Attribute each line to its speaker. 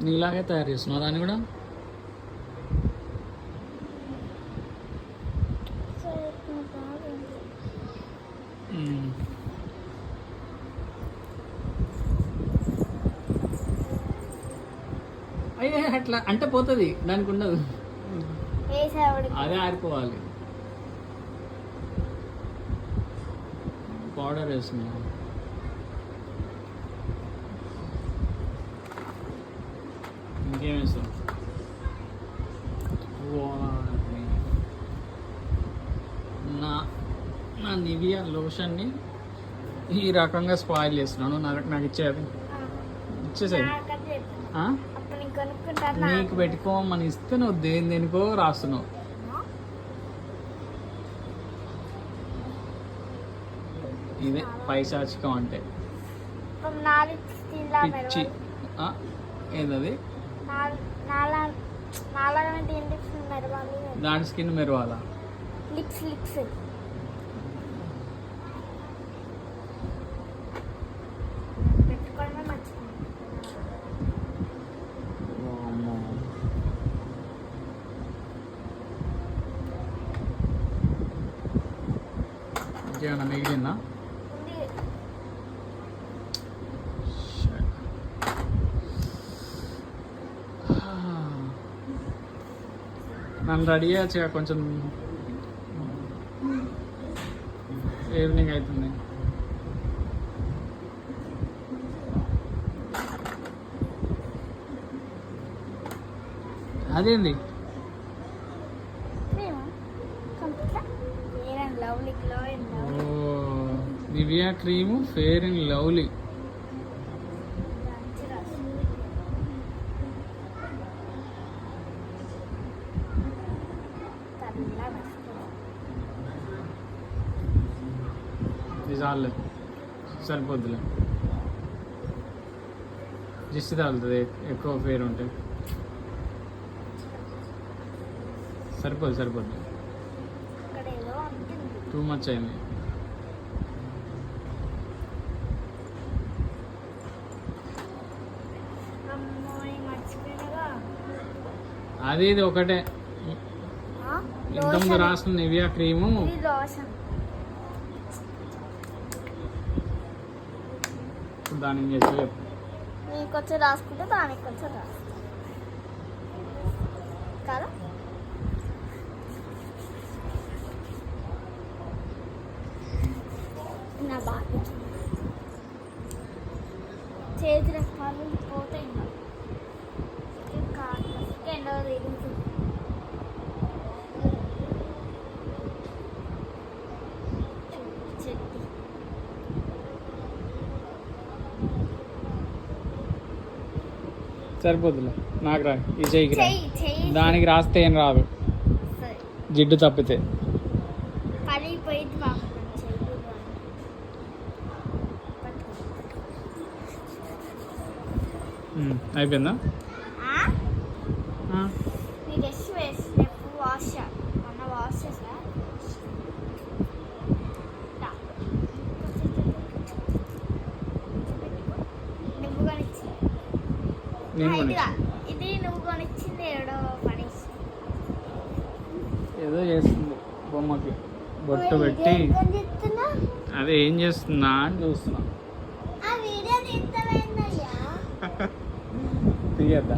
Speaker 1: నీలాగే తయారు చేస్తున్నావు దాన్ని కూడా. అయ్యే అట్లా అంటే పోతుంది, దానికి ఉండదు, అదే ఆరిపోవాలి. పౌడర్ వేస్తున్నాం. ఇంకేం వేస్తాం? నా నివియా లోషన్ని ఈ రకంగా స్పాయిల్ చేస్తున్నాను. నాకు ఇచ్చేది ఇచ్చేసేది. నీకు పెట్టుకోమని ఇస్తే నువ్వు దేనికో రాస్తున్నావు. ఇదే పైశాచికం అంటే. పిచ్చి ఏంటది? దాని స్కిన్ మెరవాలా? ఇంకేమన్నా మిగిలిందా? నన్ను రెడీ చేయొచ్చు, కొంచెం ఈవినింగ్ అవుతుంది. అదేంది? Nivea cream fair and lovely. చాలే, సరిపోద్దులే. దిష్టి తాగుతుంది ఎక్కువ ఫెయిర్ ఉంటే. సరిపోద్ది. టూ మచ్ అయింది. అది ఇది ఒకటే. ఇంతకుముందు రాసిన నివియా క్రీము దానికి చేసి
Speaker 2: నీకొచ్చి రాసుకుంటే దానికి వచ్చి రాసుకుంటా కదా. నా బాగా చేతి రకాలు పోతాయి. ఇంకా ఎండో దిగుతుంది.
Speaker 1: సరిపోద్దులే. నాకు రా ఈ చెయ్యికి రా. దానికి రాస్తే ఏం రాదు, జిడ్డు తప్పితే. అయిపోయిందా?
Speaker 2: ఇది నువ్వు కొనిచ్చింది
Speaker 1: ఏదో చేస్తుంది బొమ్మకి బొట్టు పెట్టి. అదే ఏం చేస్తుందా అని చూస్తున్నా. తీయద్దా?